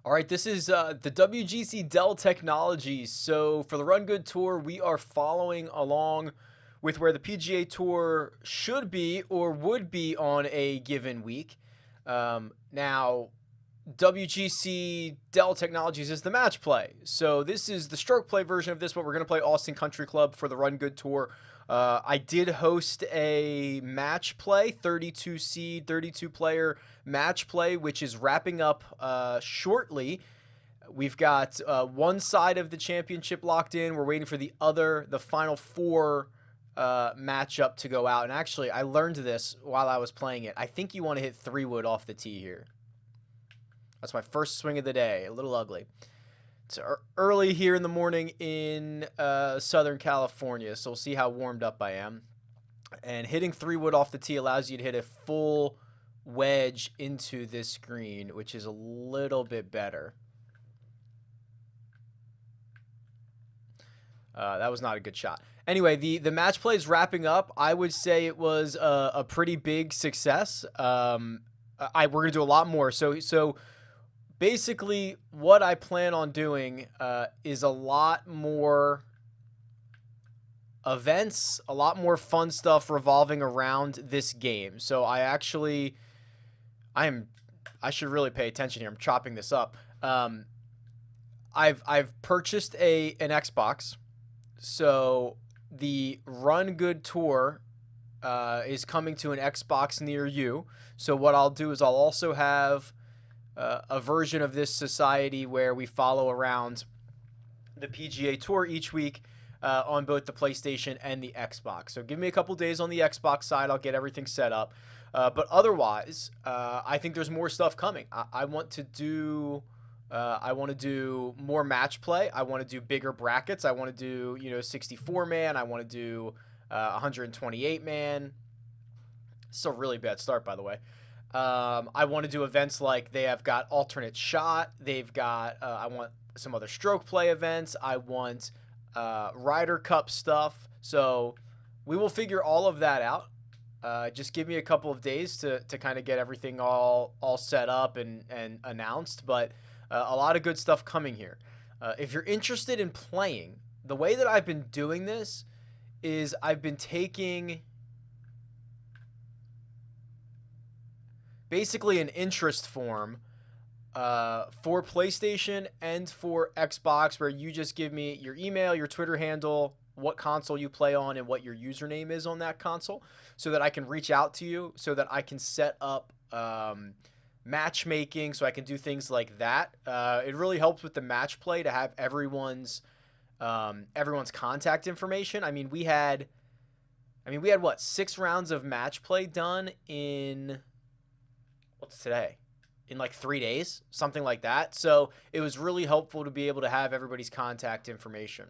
All right, this is the WGC Dell Technologies. So for the Run Good Tour, we are following along with where the PGA Tour should be or would be on a given week. Now, WGC Dell Technologies is the match play. So this is the stroke play version of this, but we're going to play Austin Country Club for the Run Good Tour. I did host a match play, 32 seed, 32 player match play, which is wrapping up shortly. We've got one side of the championship locked in. We're waiting for the final four matchup to go out. And actually, I learned this while I was playing it. I think you want to hit 3-wood off the tee here. That's my first swing of the day. A little ugly. It's early here in the morning in Southern California, so we'll see how warmed up I am. And hitting 3-wood off the tee allows you to hit a full wedge into this green, which is a little bit better. That was not a good shot. Anyway, the match play is wrapping up. I would say it was a pretty big success. We're gonna do a lot more. So basically, what I plan on doing is a lot more events, a lot more fun stuff revolving around this game. So I should really pay attention here. I'm chopping this up. I've purchased an Xbox. So the Run Good Tour is coming to an Xbox near you. So what I'll do is I'll also have a version of this society where we follow around the PGA Tour each week on both the PlayStation and the Xbox. So give me a couple days on the Xbox side. I'll get everything set up. But otherwise, I think there's more stuff coming. I want to do more match play. I want to do bigger brackets. I want to do 64 man. I want to do 128 man. It's a really bad start, by the way. I want to do events like they have got alternate shot. They've got, I want some other stroke play events. I want Ryder Cup stuff. So we will figure all of that out. Just give me a couple of days to kind of get everything all set up and announced. But a lot of good stuff coming here. If you're interested in playing, the way that I've been doing this is I've been taking basically an interest form for PlayStation and for Xbox, where you just give me your email, your Twitter handle, what console you play on, and what your username is on that console, so that I can reach out to you, so that I can set up matchmaking, so I can do things like that. It really helps with the match play to have everyone's contact information. I mean, we had what, 6 rounds of match play done in, what's today? In like 3 days, something like that. So it was really helpful to be able to have everybody's contact information.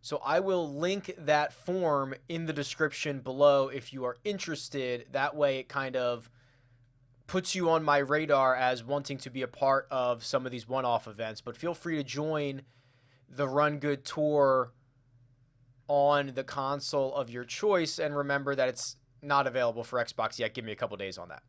So I will link that form in the description below if you are interested. That way it kind of puts you on my radar as wanting to be a part of some of these one-off events. But feel free to join the Run Good Tour on the console of your choice, and remember that it's not available for Xbox yet. Give me a couple days on that.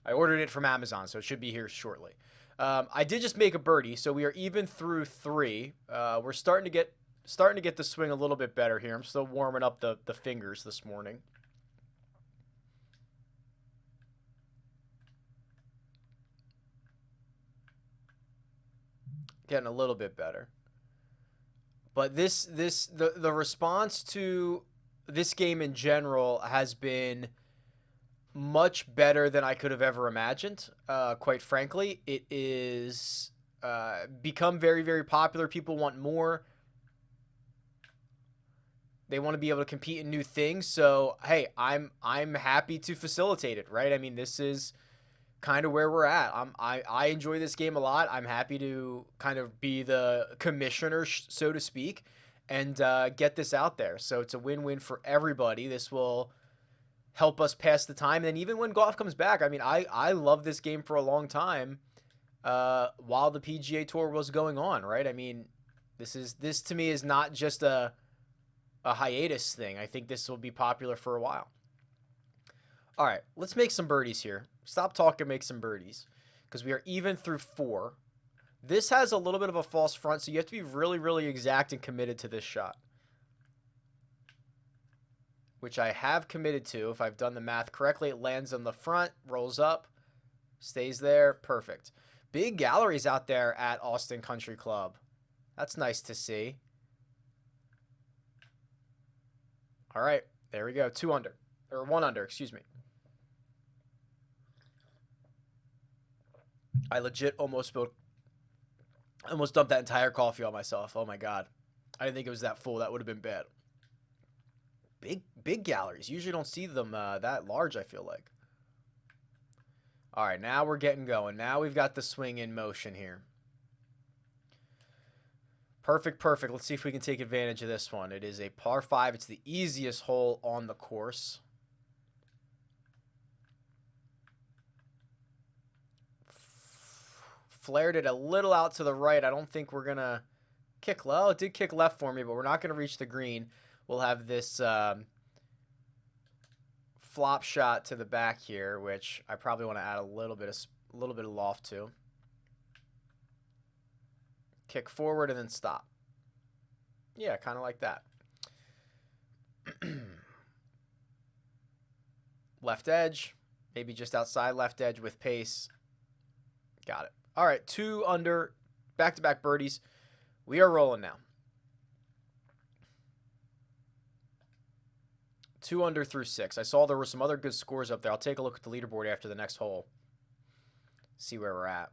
I ordered it from Amazon, so it should be here shortly. I did just make a birdie, so we are even through 3. We're starting to get the swing a little bit better here. I'm still warming up the fingers this morning. Getting a little bit better. But the response to this game in general has been much better than I could have ever imagined. Quite frankly, it is become very, very popular. People want more. They want to be able to compete in new things. So hey, I'm happy to facilitate it, right? I mean, this is kind of where we're at. I enjoy this game a lot. I'm happy to kind of be the commissioner, so to speak, and get this out there. So it's a win-win for everybody. This will help us pass the time. And even when golf comes back, I mean, I love this game for a long time while the PGA Tour was going on, right? I mean, this to me is not just a hiatus thing. I think this will be popular for a while. All right, let's make some birdies here. Stop talking, make some birdies. Because we are even through 4. This has a little bit of a false front, so you have to be really, really exact and committed to this shot. Which I have committed to. If I've done the math correctly, it lands on the front, rolls up, stays there. Perfect. Big galleries out there at Austin Country Club. That's nice to see. All right, there we go. 2 under. Or 1 under, excuse me. I legit almost dumped that entire coffee on myself. Oh my god. I didn't think it was that full. That would have been bad. Big galleries. Usually don't see them that large, I feel like. All right, now we're getting going. Now we've got the swing in motion here. Perfect, perfect. Let's see if we can take advantage of this one. It is a par 5. It's the easiest hole on the course. Flared it a little out to the right. I don't think we're going to kick low. It did kick left for me, but we're not going to reach the green. We'll have this flop shot to the back here, which I probably want to add a little bit of loft to. Kick forward and then stop. Yeah, kind of like that. Left edge, maybe just outside left edge with pace. Got it. All right, 2 under, back-to-back birdies. We are rolling now. 2 under through 6. I saw there were some other good scores up there. I'll take a look at the leaderboard after the next hole. See where we're at.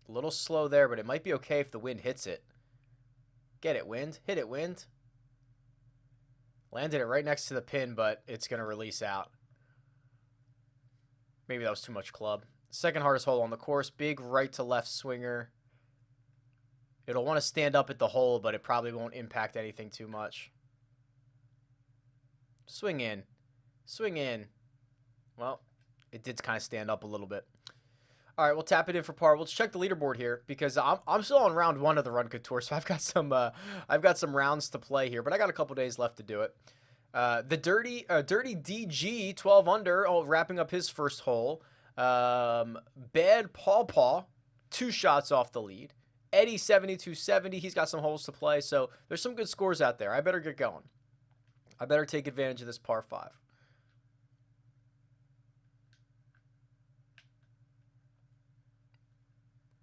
A little slow there, but it might be okay if the wind hits it. Get it, wind. Hit it, wind. Landed it right next to the pin, but it's going to release out. Maybe that was too much club. Second hardest hole on the course. Big right to left swinger. It'll want to stand up at the hole, but it probably won't impact anything too much. Swing in. Swing in. Well, it did kind of stand up a little bit. All right, we'll tap it in for par. Let's check the leaderboard here because I'm still on round 1 of the RickRunGood Tour, so I've got some rounds to play here, but I got a couple days left to do it. The dirty DG 12 under, wrapping up his first hole. Bad Paw 2 shots off the lead. Eddie 7270, he's got some holes to play, so there's some good scores out there. I better get going. I better take advantage of this par 5.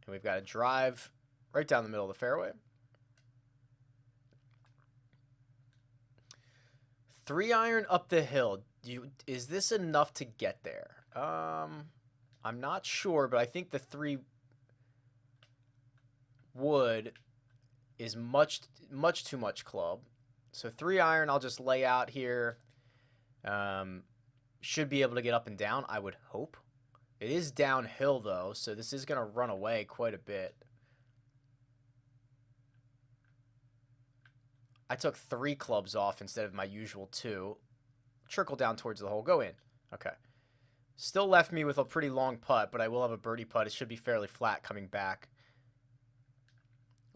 And we've got a drive right down the middle of the fairway. 3-iron up the hill. Is this enough to get there? I'm not sure, but I think the 3 wood is much too much club. So 3-iron, I'll just lay out here. Should be able to get up and down, I would hope. It is downhill, though, so this is going to run away quite a bit. I took 3 clubs off instead of my usual 2. Trickle down towards the hole. Go in. Okay. Still left me with a pretty long putt, but I will have a birdie putt. It should be fairly flat coming back.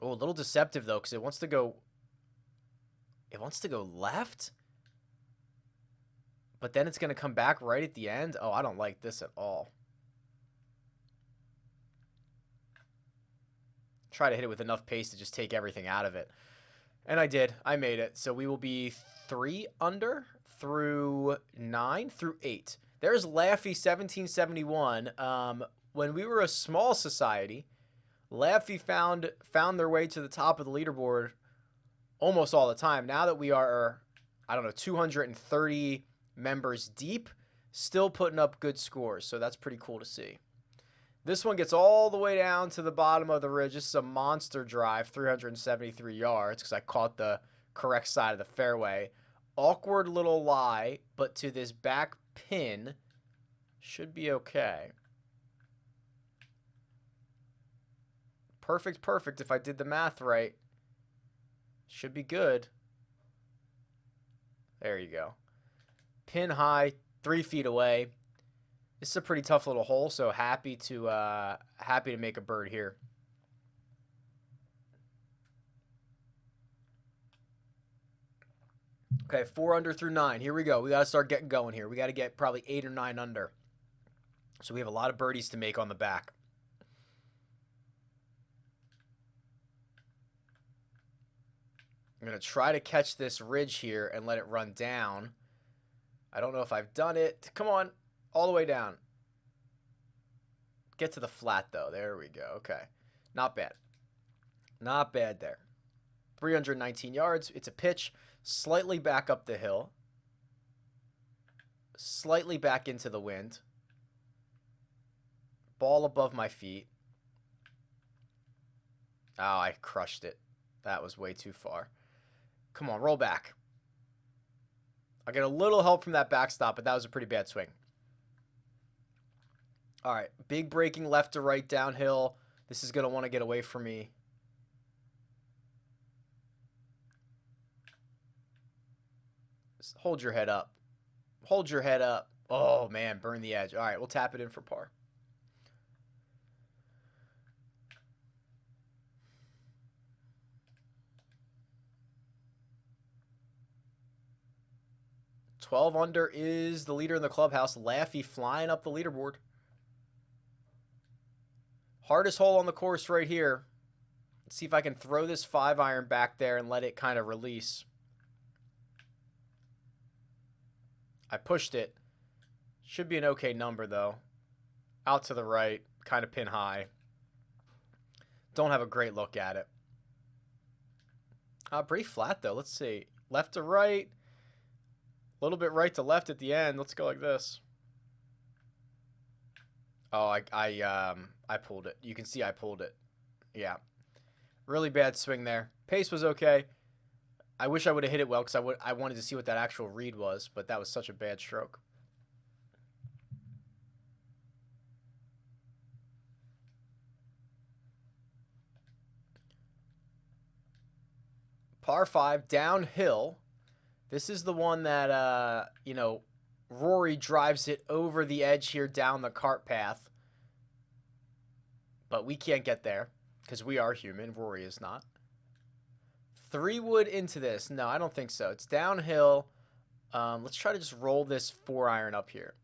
Oh, a little deceptive, though, because it wants to go... It wants to go left? But then it's going to come back right at the end? Oh, I don't like this at all. Try to hit it with enough pace to just take everything out of it. And I did. I made it. So we will be 3 under through 9 through 8. There's Laffy 1771. When we were a small society, Laffy found their way to the top of the leaderboard almost all the time. Now that we are, I don't know, 230 members deep, still putting up good scores. So that's pretty cool to see. This one gets all the way down to the bottom of the ridge. This is a monster drive, 373 yards, because I caught the correct side of the fairway. Awkward little lie, but to this back pin, should be okay. Perfect, perfect if I did the math right. Should be good. There you go. Pin high, 3 feet away. This is a pretty tough little hole, so happy to make a bird here. Okay, 4 under through 9. Here we go. We got to start getting going here. We got to get probably 8 or 9 under. So we have a lot of birdies to make on the back. I'm going to try to catch this ridge here and let it run down. I don't know if I've done it. Come on. All the way down. Get to the flat, though. There we go. Okay. Not bad. Not bad there. 319 yards. It's a pitch. Slightly back up the hill. Slightly back into the wind. Ball above my feet. Oh, I crushed it. That was way too far. Come on, roll back. I get a little help from that backstop, but that was a pretty bad swing. All right, big breaking left to right downhill. This is going to want to get away from me. Just hold your head up. Hold your head up. Oh, man, burn the edge. All right, we'll tap it in for par. $12 under is the leader in the clubhouse. Laffy flying up the leaderboard. Hardest hole on the course right here. Let's see if I can throw this 5-iron back there and let it kind of release. I pushed it. Should be an okay number, though. Out to the right, kind of pin high. Don't have a great look at it. Pretty flat, though. Let's see. Left to right. A little bit right to left at the end. Let's go like this. Oh, I pulled it. You can see I pulled it. Yeah. Really bad swing there. Pace was okay. I wish I would have hit it well because I wanted to see what that actual read was, but that was such a bad stroke. Par 5, downhill. This is the one that, you know, Rory drives it over the edge here down the cart path. But we can't get there because we are human. Rory is not. 3-wood into this. No, I don't think so. It's downhill. Let's try to just roll this 4-iron up here.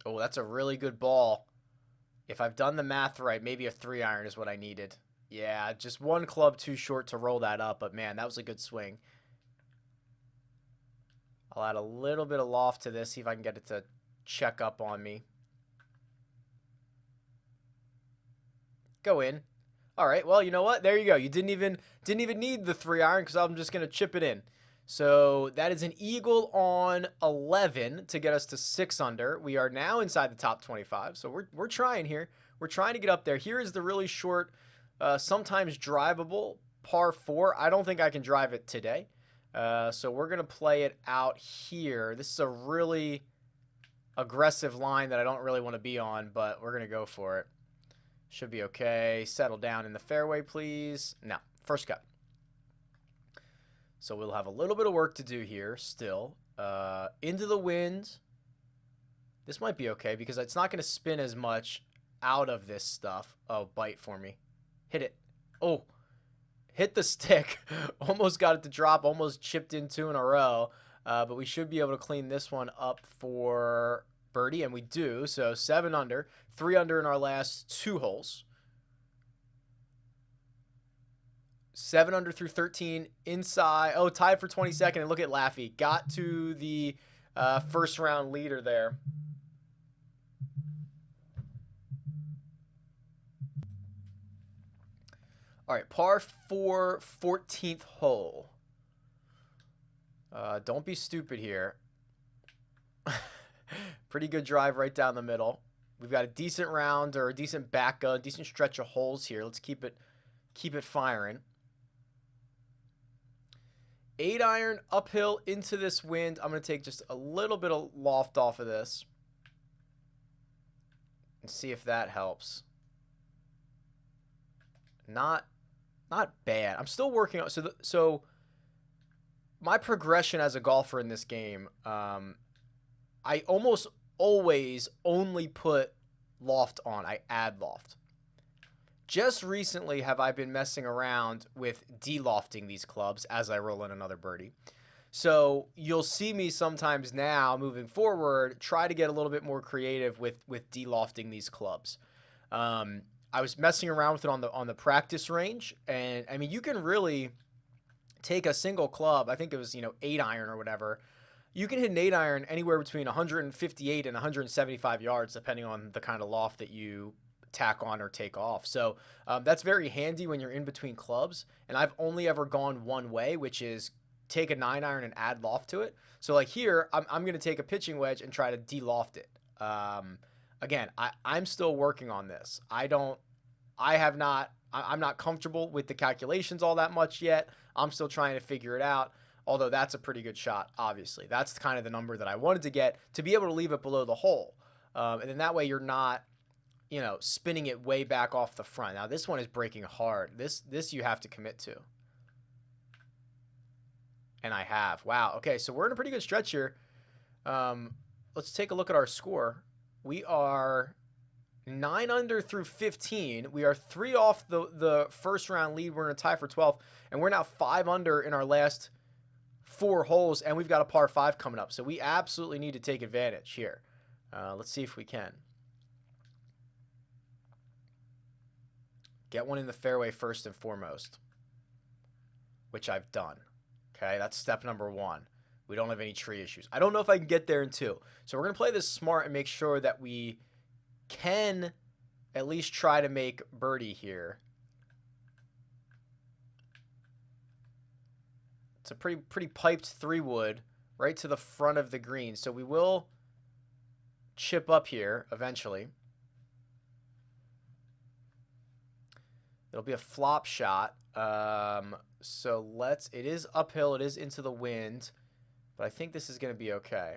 Oh, that's a really good ball. If I've done the math right, maybe a 3-iron is what I needed. Yeah, just one club too short to roll that up, but man, that was a good swing. I'll add a little bit of loft to this, see if I can get it to check up on me. Go in. All right, well, you know what? There you go. You didn't even need the 3-iron because I'm just going to chip it in. So that is an eagle on 11 to get us to 6 under. We are now inside the top 25, so we're trying here. We're trying to get up there. Here is the really short, sometimes drivable par 4. I don't think I can drive it today. So we're going to play it out here. This is a really aggressive line that I don't really want to be on, but we're going to go for it. Should be okay. Settle down in the fairway, please. No, first cut. So we'll have a little bit of work to do here still. Into the wind. This might be okay because it's not going to spin as much out of this stuff. Oh, bite for me. Hit it. Oh, hit the stick. Almost got it to drop. Almost chipped in 2 in a row. But we should be able to clean this one up for birdie, and we do. So 7 under. 3 under in our last 2 holes. 7 under through 13 inside. Oh, tied for 22nd. And look at Laffy. Got to the first round leader there. All right, par 4, 14th hole. Don't be stupid here. Pretty good drive right down the middle. We've got a decent round or a decent back, decent stretch of holes here. Let's keep it firing. 8-iron uphill into this wind. I'm going to take just a little bit of loft off of this and see if that helps. Not bad. I'm still working on so my progression as a golfer in this game, I almost always only put loft on. I add loft. just recently have I been messing around with de-lofting these clubs as I roll in another birdie. So you'll see me sometimes now moving forward try to get a little bit more creative with de-lofting these clubs. I was messing around with it on the practice range, and I mean you can really take a single club. I think it was 8-iron or whatever. You can hit an 8-iron anywhere between 158 and 175 yards depending on the kind of loft that you tack on or take off. So that's very handy when you're in between clubs. And I've only ever gone one way, which is take a 9-iron and add loft to it. So like here, I'm going to take a pitching wedge and try to de-loft it. Again, I'm still working on this. I'm not comfortable with the calculations all that much yet. I'm still trying to figure it out. Although that's a pretty good shot, obviously. That's kind of the number that I wanted to get to be able to leave it below the hole. And then that way you're not, spinning it way back off the front. Now this one is breaking hard. This you have to commit to. And I have. Wow. Okay, so we're in a pretty good stretch here. Let's take a look at our score. We are 9 under through 15. We are 3 off the first round lead. We're in a tie for 12. And we're now 5 under in our last 4 holes. And we've got a par 5 coming up. So we absolutely need to take advantage here. Let's see if we can. Get one in the fairway first and foremost, which I've done. Okay, that's step number 1. We don't have any tree issues. I don't know if I can get there in 2. So we're going to play this smart and make sure that we can at least try to make birdie here. It's a pretty piped 3-wood right to the front of the green. So we will chip up here eventually. It'll be a flop shot. So it is uphill. It is into the wind. But I think this is going to be okay.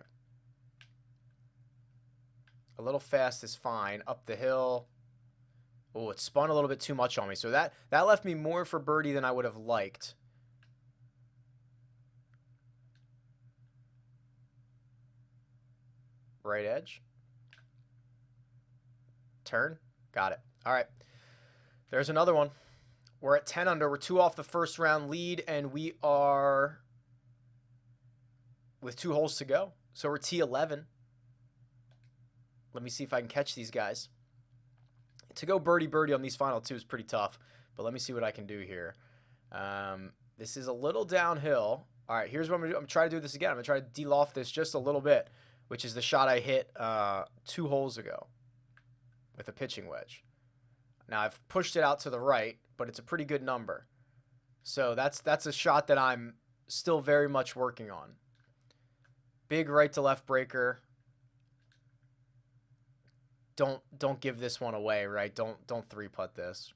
A little fast is fine. Up the hill. Oh, it spun a little bit too much on me. So that left me more for birdie than I would have liked. Right edge. Turn. Got it. All right. There's another one. We're at 10 under. We're 2 off the first round lead, and we are with 2 holes to go. So we're T11. Let me see if I can catch these guys. To go birdie on these final 2 is pretty tough, but let me see what I can do here. This is a little downhill. All right, here's what I'm going to do. I'm going to try to do this again. I'm going to try to de-loft this just a little bit, which is the shot I hit 2 holes ago with a pitching wedge. Now, I've pushed it out to the right, but it's a pretty good number. So that's a shot that I'm still very much working on. Big right to left breaker. Don't give this one away, right? Don't 3-putt this.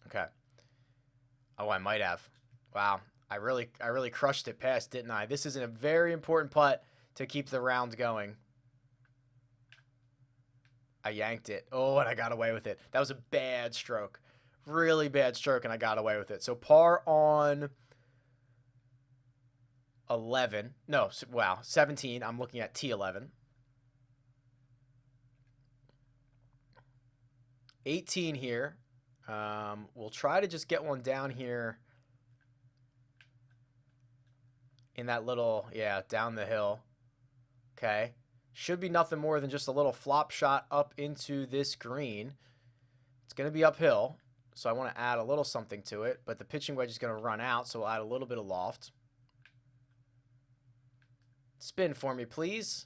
Okay. Oh, I might have. Wow. I really crushed it past, didn't I? This is a very important putt to keep the round going. I yanked it. Oh, and I got away with it. That was a bad stroke. Really bad stroke, and I got away with it. So par on 11. No, wow, 17. I'm looking at T11. 18 here. We'll try to just get one down here in that little, down the hill. Okay. Should be nothing more than just a little flop shot up into this green. It's going to be uphill, so I want to add a little something to it, but the pitching wedge is going to run out, so we'll add a little bit of loft. Spin for me, please.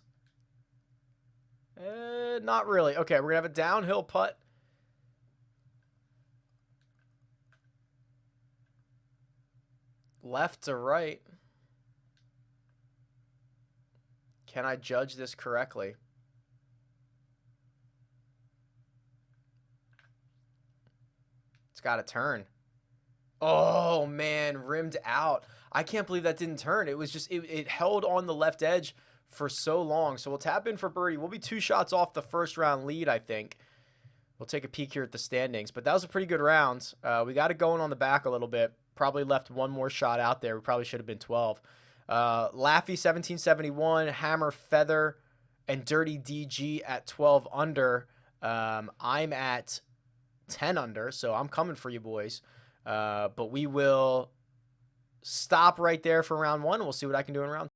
Not really. Okay, we're going to have a downhill putt. Left to right. Can I judge this correctly? It's got to turn. Oh, man, rimmed out. I can't believe that didn't turn. It was just, it held on the left edge for so long. So we'll tap in for birdie. We'll be 2 shots off the first round lead, I think. We'll take a peek here at the standings. But that was a pretty good round. We got it going on the back a little bit. Probably left one more shot out there. We probably should have been 12. Laffy 1771, Hammer Feather, and Dirty DG at 12 under. I'm at 10 under, so I'm coming for you boys. But we will stop right there for round one. We'll see what I can do in round